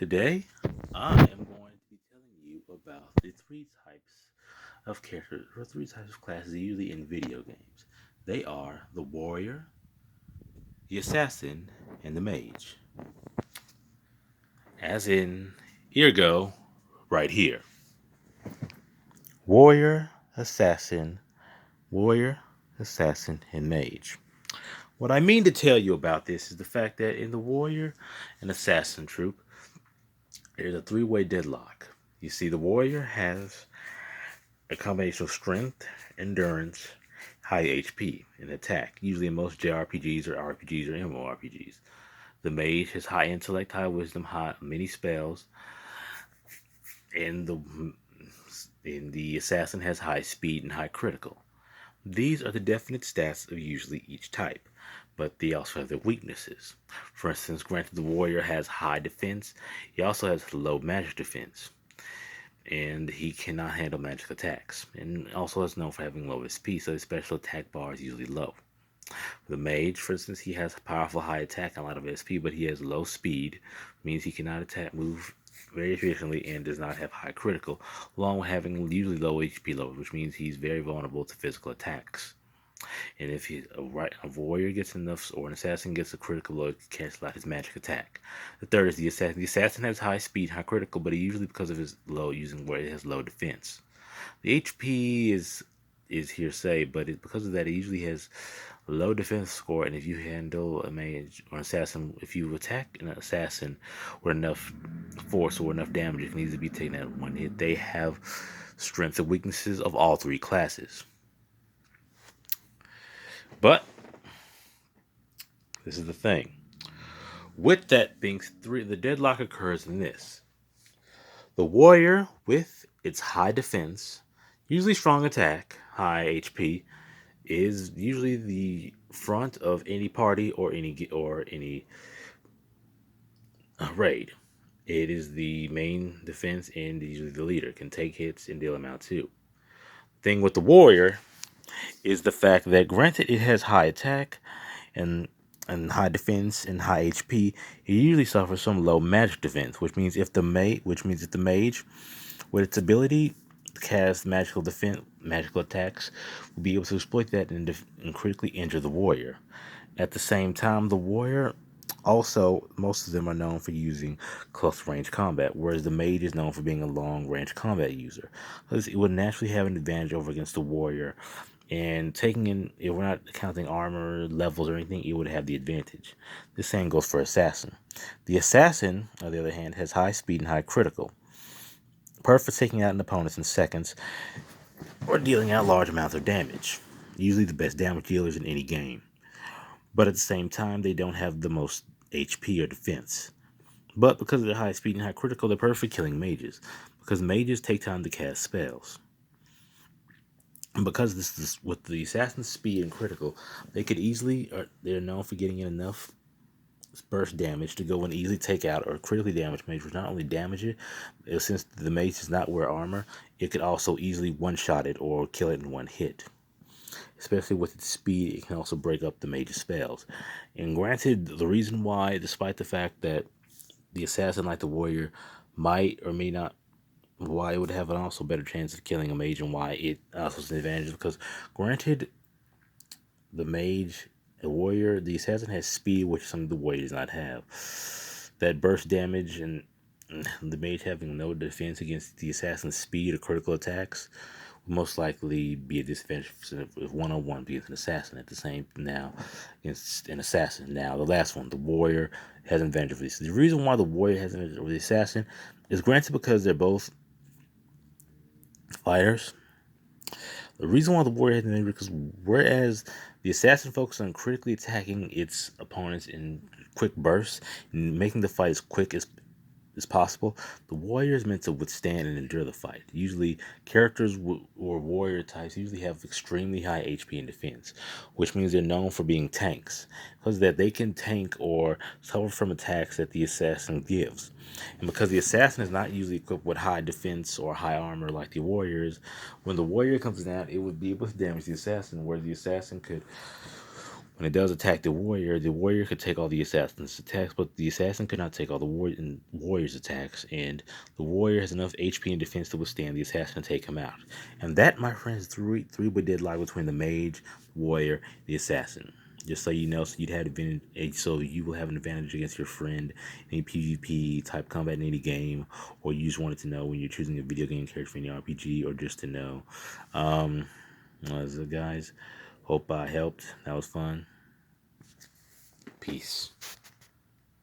Today, I am going to be telling you about the three types of characters, or three types of classes usually in video games. They are the warrior, the assassin, and the mage. As in, here go, right here. Warrior, assassin, warrior, assassin, and mage. What I mean to tell you about this is the fact that in the warrior and assassin troop, there's a three-way deadlock. You see, the warrior has a combination of strength, endurance, high HP, and attack, usually in most JRPGs or RPGs or Mmo RPGs. The mage has high intellect, high wisdom, high many spells, and the assassin has high speed and high critical. These are the definite stats of usually each type, but they also have their weaknesses. For instance, granted the warrior has high defense, he also has low magic defense, and he cannot handle magic attacks, and also is known for having low SP, so his special attack bar is usually low. The mage, for instance, he has powerful high attack and a lot of SP, but he has low speed, means he cannot attack move very efficiently and does not have high critical, along with having usually low HP levels, which means he's very vulnerable to physical attacks. And if a warrior gets enough, or an assassin gets a critical blow, it can cancel out his magic attack. The third is the assassin. The assassin has high speed, high critical, but he usually, because of his low using where it has low defense. The HP is hearsay, but because of that, it usually has low defense score. And if you handle a mage or an assassin, if you attack an assassin with enough force or enough damage, it can easily be taken out in one hit. They have strengths and weaknesses of all three classes. But this is the thing. With that being three, the deadlock occurs in this: the warrior, with its high defense, usually strong attack, high HP, is usually the front of any party or any raid. It is the main defense and usually the leader can take hits and deal them out too. Thing with the warrior is the fact that granted it has high attack and high defense and high HP, it usually suffers some low magic defense, which means if the mage with its ability to cast magical attacks, will be able to exploit that and critically injure the warrior. At the same time, the warrior also, most of them are known for using close range combat, whereas the mage is known for being a long range combat user. Thus, it would naturally have an advantage over against the warrior, and taking in, if we're not counting armor levels or anything, it would have the advantage. The same goes for assassin. The assassin, on the other hand, has high speed and high critical, perfect for taking out an opponent in seconds or dealing out large amounts of damage. Usually the best damage dealers in any game. But at the same time, they don't have the most HP or defense. But because of their high speed and high critical, they're perfect for killing mages, because mages take time to cast spells. And because this is with the assassin's speed and critical, they could easily, or they're known for getting in enough burst damage to go and easily take out or critically damage mage, which not only damage it, since the mage does not wear armor, it could also easily one-shot it or kill it in one hit. Especially with its speed, it can also break up the mage's spells. And granted, the reason why, despite the fact that the assassin, like the warrior, might or may not, why it would have an also better chance of killing a mage, and why it also is an advantage, because granted, the mage, the warrior, the assassin has speed, which some of the warrior does not have. That burst damage and the mage having no defense against the assassin's speed or critical attacks would most likely be a disadvantage if one-on-one against an assassin. At the same now against an assassin. Now the last one, the warrior, has an advantage over this. The reason why the warrior has an advantage over the assassin is granted because they're both fighters. The reason why the warrior has an advantage is because whereas the assassin focuses on critically attacking its opponents in quick bursts and making the fight as quick as possible, the warrior is meant to withstand and endure the fight. Usually, characters or warrior types usually have extremely high HP and defense, which means they're known for being tanks, because that they can tank or suffer from attacks that the assassin gives. And because the assassin is not usually equipped with high defense or high armor like the warrior is, when the warrior comes down, it would be able to damage the assassin, where the assassin could, When it does attack the warrior could take all the assassin's attacks, but the assassin could not take all the warrior's attacks, and the warrior has enough HP and defense to withstand the assassin and take him out. And that, my friends, three-way deadlock between the mage, warrior, the assassin. Just so you know, so you'd have advantage, so you will have an advantage against your friend in any PvP type combat in any game, or you just wanted to know when you're choosing a video game character for any RPG, or just to know. So guys, hope I helped. That was fun. Peace.